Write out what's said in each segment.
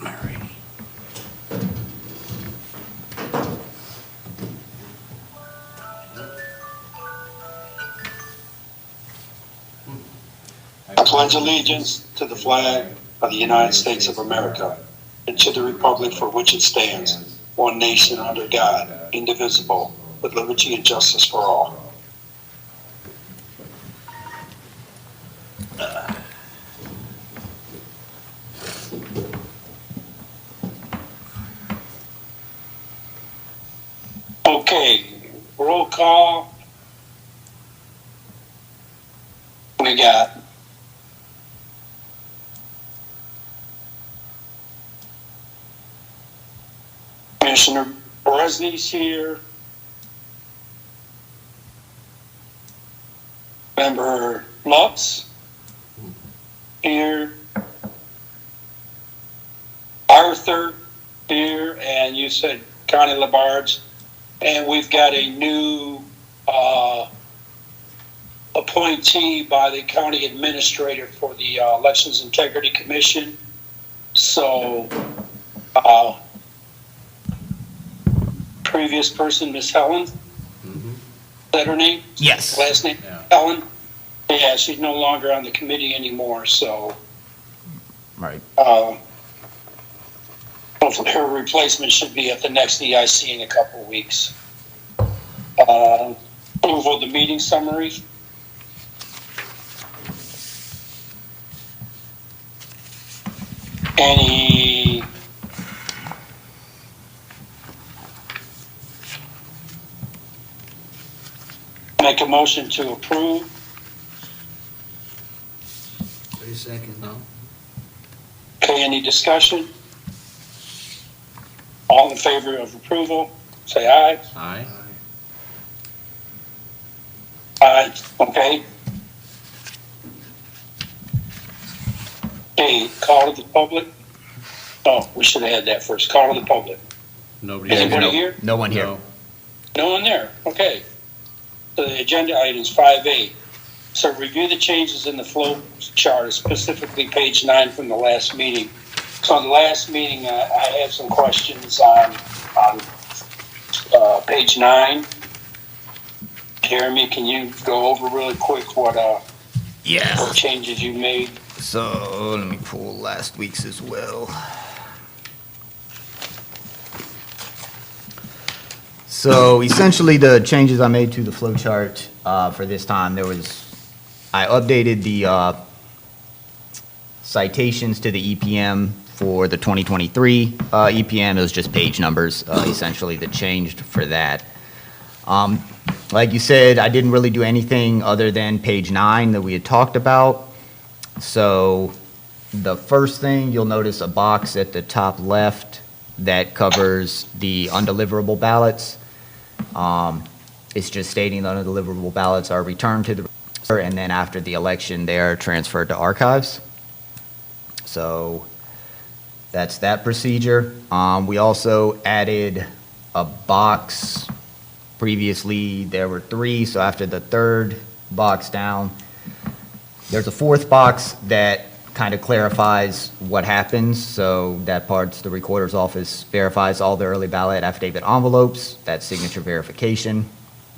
Alrighty. I pledge allegiance to the flag of the United States of America and to the republic for which it stands, one nation under God, indivisible, with liberty and justice for all. Okay, roll call. We got Commissioner Bresney's here. Member Lutz here. Arthur here, and you said Connie Labarge. And we've got a new appointee by the county administrator for the Elections Integrity Commission. So, previous person, Miss Helen, is that her name? Yes. Last name? Yeah. Helen? Yeah, she's no longer on the committee anymore, so. Right. Hopefully her replacement should be at the next EIC in a couple of weeks. Approval of the meeting summary. Any make a motion to approve? 30 seconds, no? Okay, any discussion? All in favor of approval, say aye. Aye. Aye, okay. Okay, call to the public. Oh, we should have had that first. Call to the public. Nobody. Anybody here? No one here. No. No one there, okay. So the agenda items 5A. So review the changes in the flow chart, specifically page 9 from the last meeting. So in the last meeting, I had some questions on page 9. Jeremy, can you go over really quick what Yeah. changes you made? So let me pull last week's as well. So essentially the changes I made to the flow chart for this time, I updated the citations to the EPM for the 2023 EPM. It was just page numbers, essentially, that changed for that. Like you said, I didn't really do anything other than page 9 that we had talked about. So the first thing, you'll notice a box at the top left that covers the undeliverable ballots. It's just stating the undeliverable ballots are returned to the register, and then after the election, they are transferred to archives. So that's that procedure. We also added a box. Previously, there were 3, so after the 3rd box down, there's a 4th box that kind of clarifies what happens. So that part's the recorder's office verifies all the early ballot affidavit envelopes, that's signature verification.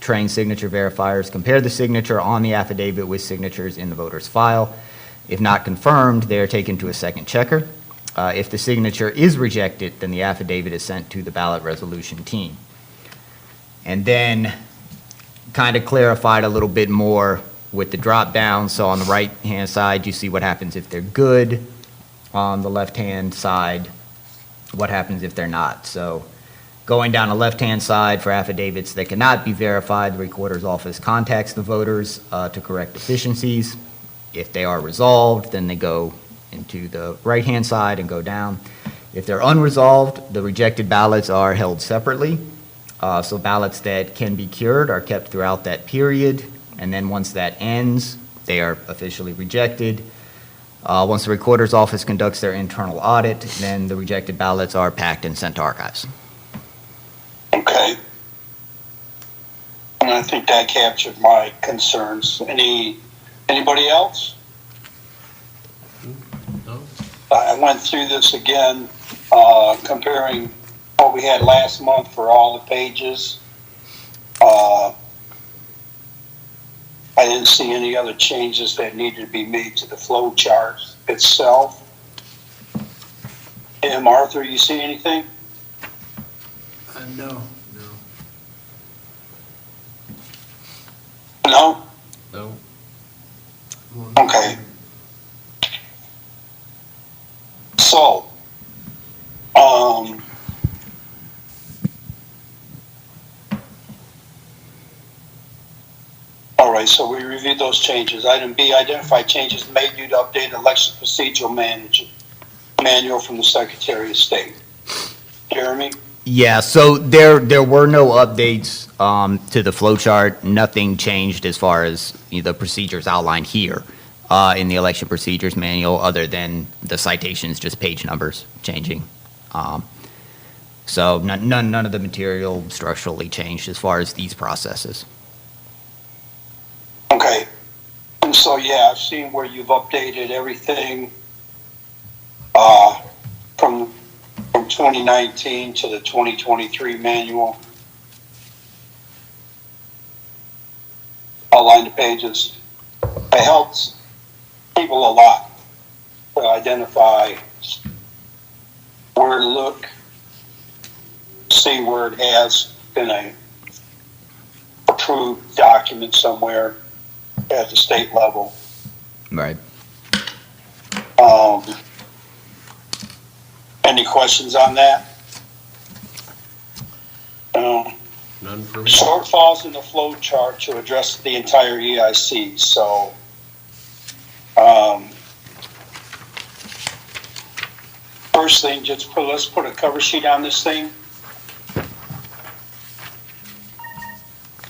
Trained signature verifiers compare the signature on the affidavit with signatures in the voter's file. If not confirmed, they are taken to a second checker. If the signature is rejected, then the affidavit is sent to the ballot resolution team. And then kind of clarified a little bit more with the drop down. So on the right-hand side, you see what happens if they're good. On the left-hand side, what happens if they're not. So going down the left-hand side for affidavits that cannot be verified, the recorder's office contacts the voters to correct deficiencies. If they are resolved, then they go into the right-hand side and go down. If they're unresolved, the rejected ballots are held separately. So ballots that can be cured are kept throughout that period, and then once that ends, they are officially rejected. Once the recorder's office conducts their internal audit, then the rejected ballots are packed and sent to archives. Okay. And I think that captured my concerns. Anybody else? No? I went through this again comparing what we had last month for all the pages. I didn't see any other changes that needed to be made to the flow chart itself. Arthur, you see anything? No. No? No. Okay. So, all right, so we reviewed those changes. Item B, identify changes made due to updated election procedural manual from the Secretary of State. Jeremy? Yeah, so there were no updates to the flow chart. Nothing changed as far as the procedures outlined here in the election procedures manual, other than the citations, just page numbers changing. So none of the material structurally changed as far as these processes. Okay. And so, yeah, I've seen where you've updated everything from 2019 to the 2023 manual. Outline the pages. It helps people a lot to identify where to look, see where it has been a approved document somewhere at the state level. Right. Any questions on that? None for me. Shortfalls in the flow chart to address the entire EIC. So, first thing, let's put a cover sheet on this thing.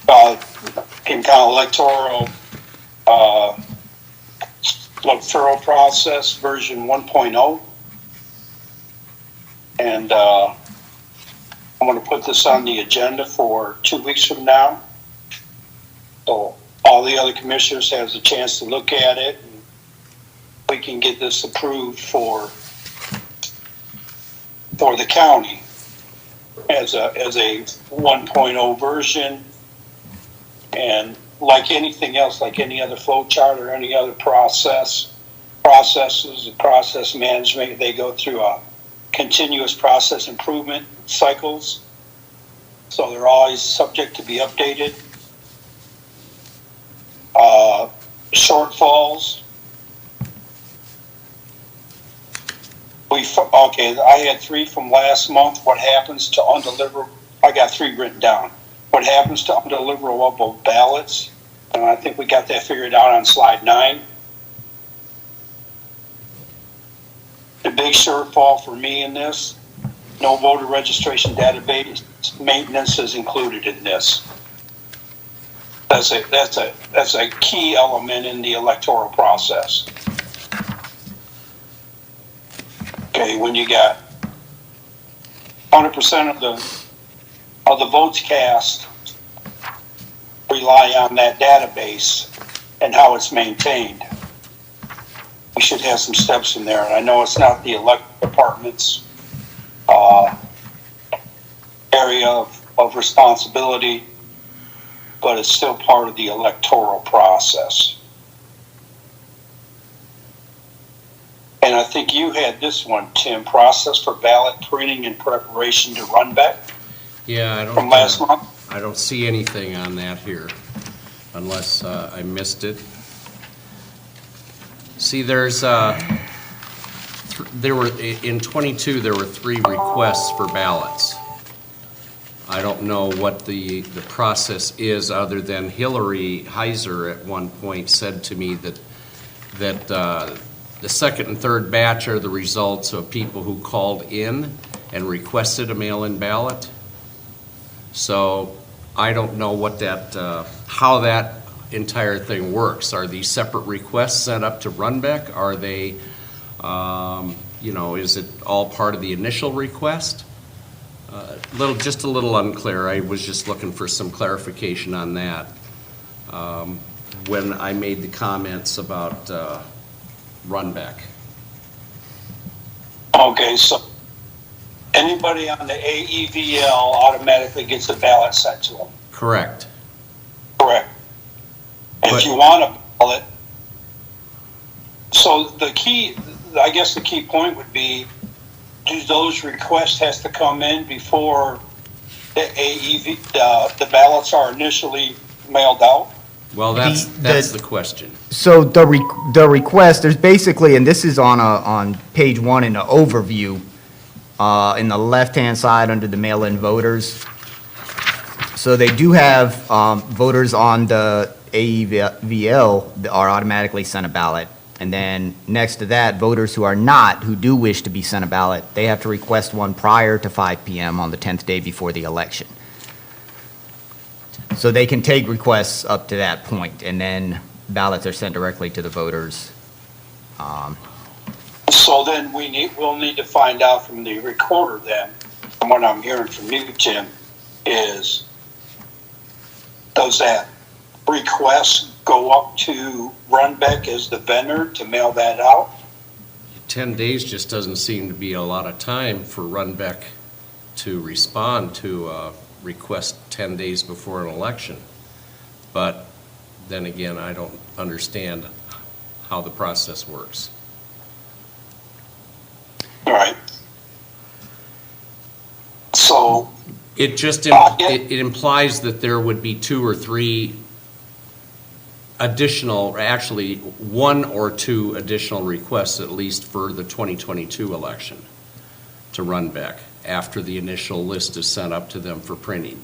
Pima County electoral process version 1.0. And I'm going to put this on the agenda for 2 weeks from now. So all the other commissioners have a chance to look at it. And we can get this approved for the county as a 1.0 version. And like anything else, like any other flow chart or any other process management, they go through a continuous process improvement cycles. So they're always subject to be updated. Shortfalls. I had 3 from last month. What happens to undeliverable? I got 3 written down. What happens to undeliverable ballots? And I think we got that figured out on slide 9. The big shortfall for me in this, no voter registration database maintenance is included in this. That's a key element in the electoral process. Okay, when you got 100% of the votes cast rely on that database and how it's maintained. We should have some steps in there. And I know it's not the elect department's area of responsibility, but it's still part of the electoral process. And I think you had this one, Tim, process for ballot printing and preparation to run back. Yeah, from last month. I don't see anything on that here, unless I missed it. See, in 22, there were 3 requests for ballots. I don't know what the process is, other than Hillary Heiser at one point said to me that the second and third batch are the results of people who called in and requested a mail-in ballot. So I don't know what how that entire thing works. Are these separate requests sent up to Runbeck? Are they, is it all part of the initial request? Just a little unclear. I was just looking for some clarification on that when I made the comments about Runbeck. Okay, so Anybody on the AEVL automatically gets a ballot sent to them. Correct. Correct. But- If you want a ballot, so the key, I guess the key point would be, do those requests has to come in before the the ballots are initially mailed out? Well, that's The- the question. So the request, there's basically, and this is on page one in the overview, in the left-hand side under the mail-in voters. So they do have voters on the AEVL that are automatically sent a ballot. And then next to that, voters who are not, who do wish to be sent a ballot, they have to request one prior to 5 PM on the 10th day before the election. So they can take requests up to that point, and then ballots are sent directly to the voters. So then we'll need to find out from the recorder then, from what I'm hearing from you, Tim, is does that request go up to Runbeck as the vendor to mail that out? 10 days just doesn't seem to be a lot of time for Runbeck to respond to a request 10 days before an election. But then again, I don't understand how the process works. All right. So, It just, Yeah. it implies that there would be 2 or 3 additional, or actually 1 or 2 additional requests at least for the 2022 election to Runbeck after the initial list is sent up to them for printing.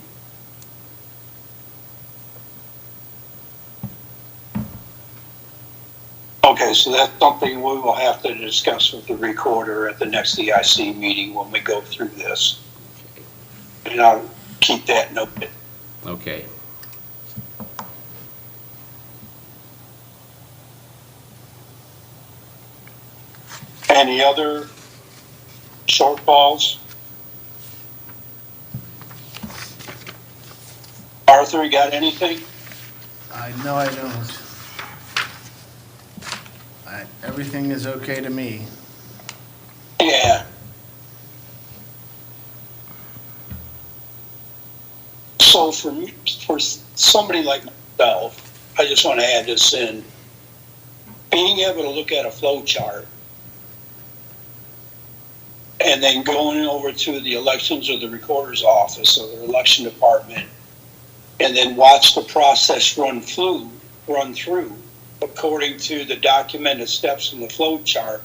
okay, so that's something we will have to discuss with the recorder at the next EIC meeting when we go through this. And I'll keep that noted. Okay. Any other shortfalls? Arthur, you got anything? No, I don't. Everything is okay to me. Yeah. So for somebody like myself, I just want to add this in. Being able to look at a flow chart and then going over to the elections or the recorder's office or the election department and then watch the process run through according to the documented steps in the flow chart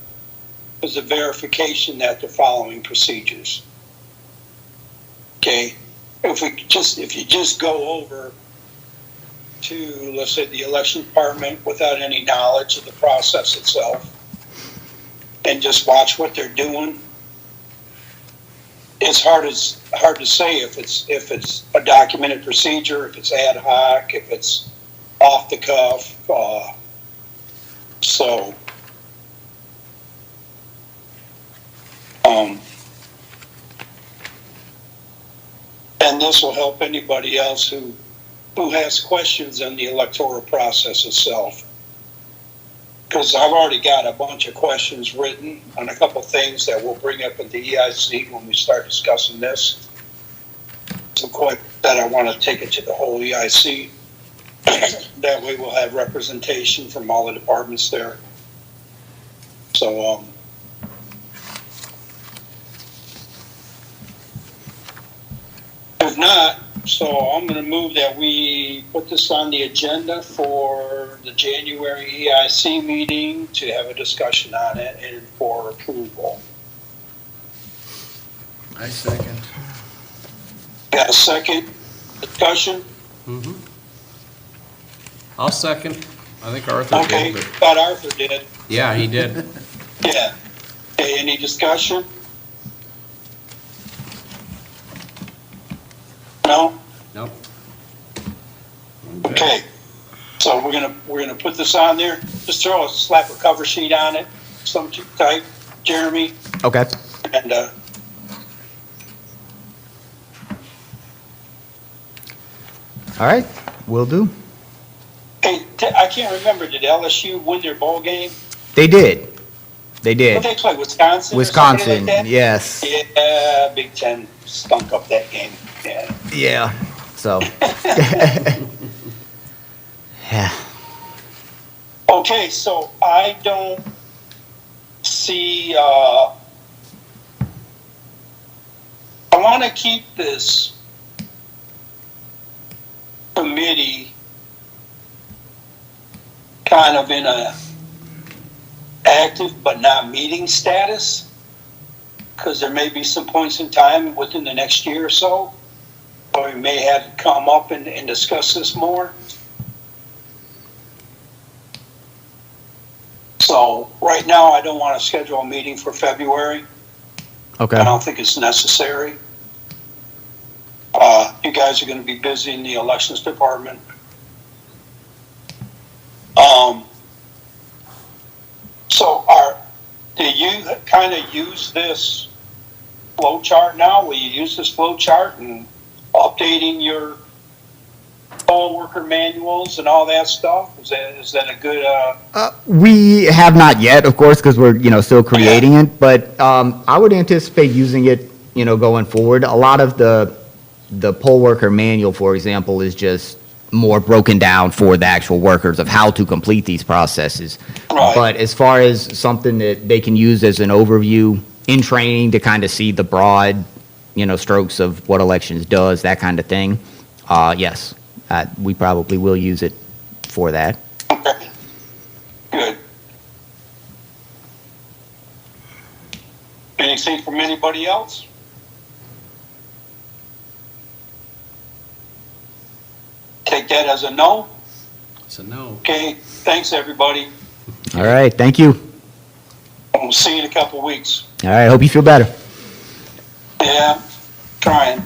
is a verification that they're following procedures. Okay, if you just go over to, let's say, the election department without any knowledge of the process itself and just watch what they're doing, it's hard to say if it's a documented procedure, if it's ad hoc, if it's off the cuff. And this will help anybody else who has questions on the electoral process itself. Because I've already got a bunch of questions written on a couple things that we'll bring up at the EIC when we start discussing this. Some questions that I want to take it to the whole EIC. That way we'll have representation from all the departments there. So, if not, so I'm going to move that we put this on the agenda for the January EIC meeting to have a discussion on it and for approval. I second. Got a second discussion? Mm-hmm. I'll second. I think Arthur Okay, did, but thought Arthur did. yeah, he did. Yeah. Okay, any discussion? No? Nope. Okay. So we're gonna put this on there. Just slap a cover sheet on it, some type, Jeremy, Okay. and All right, will do. hey, I can't remember. Did LSU win their bowl game? They did. They What did. they play, Wisconsin? or somebody like Wisconsin, that? yes. Yeah, Big Ten stunk up that game. Yeah. Yeah, so. Yeah. Okay, so I don't see, I want to keep this committee kind of in a active but not meeting status, because there may be some points in time within the next year or so where we may have to come up and discuss this more. So right now, I don't want to schedule a meeting for February. Okay. I don't think it's necessary. You guys are going to be busy in the elections department. So do you kind of use this flow chart now? Will you use this flow chart and updating your poll worker manuals and all that stuff? Is that a good? We have not yet, of course, because we're, still creating it, but I would anticipate using it, going forward. A lot of the poll worker manual, for example, is just more broken down for the actual workers of how to complete these processes. Right. But as far as something that they can use as an overview in training to kind of see the broad, strokes of what elections does, that kind of thing, yes, we probably will use it for that. Okay. Good. Anything from anybody else? Take that as a no. So no. Okay, thanks, everybody. All right, thank you. We'll see you in a couple of weeks. All right, hope you feel better. Yeah, trying.